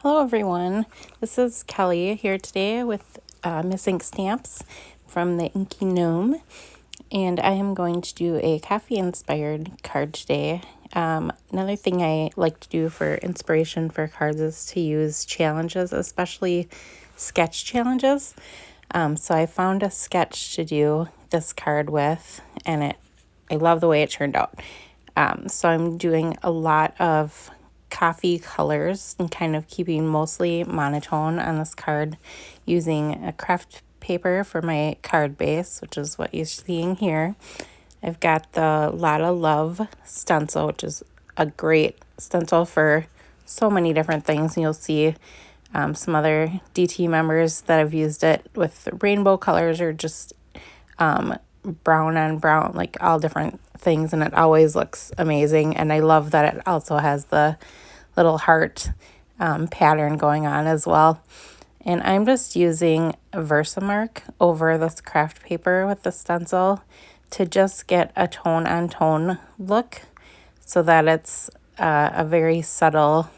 Hello everyone, this is Kelly here today with MissInkStamps from the Inky Gnome, and I am going to do a coffee inspired card today. Another thing I like to do for inspiration for cards is to use challenges, especially sketch challenges. So I found a sketch to do this card with, and I love the way it turned out. So I'm doing a lot of coffee colors and kind of keeping mostly monotone on this card using a craft paper for my card base, which is what you're seeing here. I've got the Latte Love stencil, which is a great stencil for so many different things. You'll see some other DT members that have used it with rainbow colors or just brown on brown, like all different things, and it always looks amazing. And I love that it also has the little heart pattern going on as well. And I'm just using a Versamark over this craft paper with the stencil to just get a tone on tone look so that it's a very subtle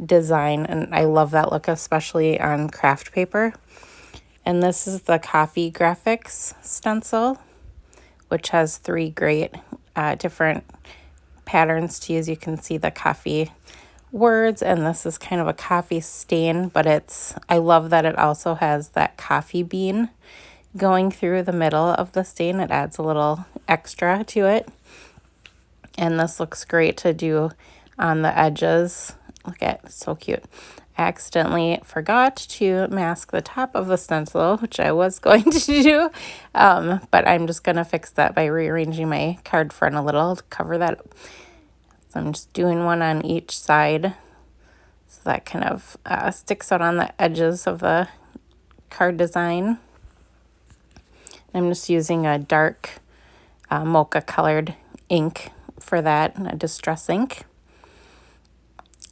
design, and I love that look, especially on craft paper. And this is the Coffee Graphics stencil, which has 3 great different patterns to use. You can see the coffee words, and this is kind of a coffee stain, but I love that it also has that coffee bean going through the middle of the stain. It adds a little extra to it. And this looks great to do on the edges. Look at it, so cute. I accidentally forgot to mask the top of the stencil, which I was going to do, but I'm just going to fix that by rearranging my card front a little to cover that up. So I'm just doing one on each side so that kind of sticks out on the edges of the card design. I'm just using a dark mocha colored ink for that, a distress ink.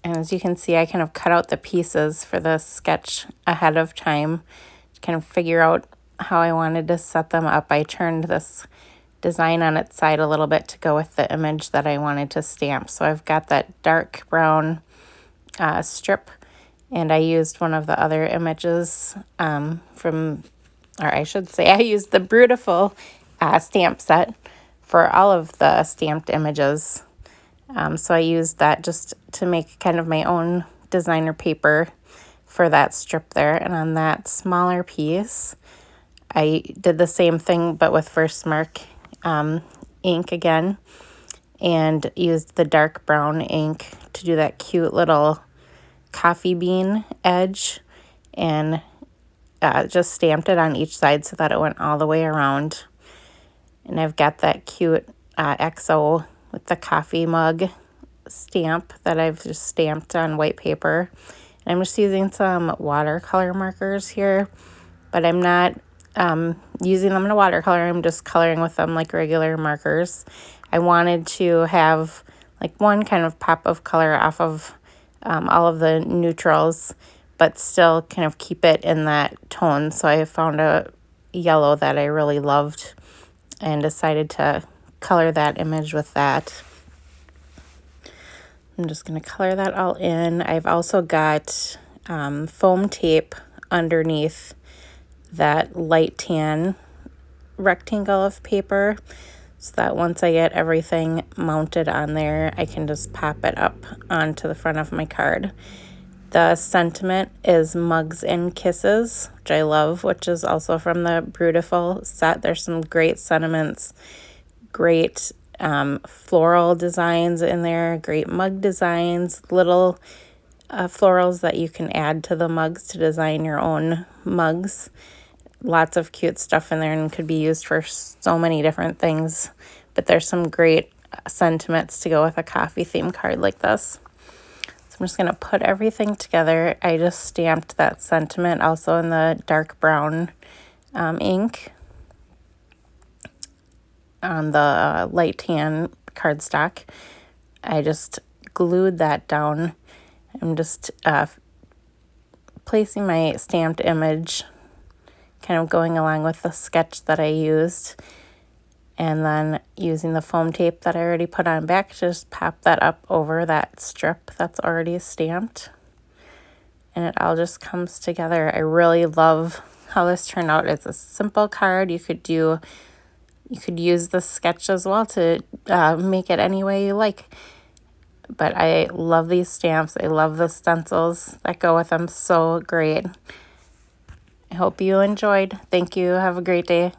And as you can see, I kind of cut out the pieces for the sketch ahead of time to kind of figure out how I wanted to set them up. I turned this design on its side a little bit to go with the image that I wanted to stamp. So I've got that dark brown strip, and I used one of the other images I used the Brewtiful stamp set for all of the stamped images. So I used that just to make kind of my own designer paper for that strip there. And on that smaller piece, I did the same thing but with Versamark ink again, and used the dark brown ink to do that cute little coffee bean edge, and just stamped it on each side so that it went all the way around. And I've got that cute XO with the coffee mug stamp that I've just stamped on white paper. And I'm just using some watercolor markers here, but I'm not using them in a watercolor. I'm just coloring with them like regular markers. I wanted to have like one kind of pop of color off of all of the neutrals, but still kind of keep it in that tone. So I found a yellow that I really loved and decided to color that image with that. I'm just going to color that all in. I've also got foam tape underneath that light tan rectangle of paper, so that once I get everything mounted on there, I can just pop it up onto the front of my card. The sentiment is Mugs and Kisses, which I love, which is also from the Brewtiful set. There's some great sentiments, great floral designs in there, great mug designs, little florals that you can add to the mugs to design your own mugs. Lots of cute stuff in there and could be used for so many different things, but there's some great sentiments to go with a coffee theme card like this. So I'm just going to put everything together. I just stamped that sentiment also in the dark brown ink on the light tan cardstock. I just glued that down. I'm just placing my stamped image kind of going along with the sketch that I used, and then using the foam tape that I already put on back, just pop that up over that strip that's already stamped. and it all just comes together. I really love how this turned out. It's a simple card. You could use the sketch as well to make it any way you like. But I love these stamps. I love the stencils that go with them. So great. I hope you enjoyed. Thank you. Have a great day.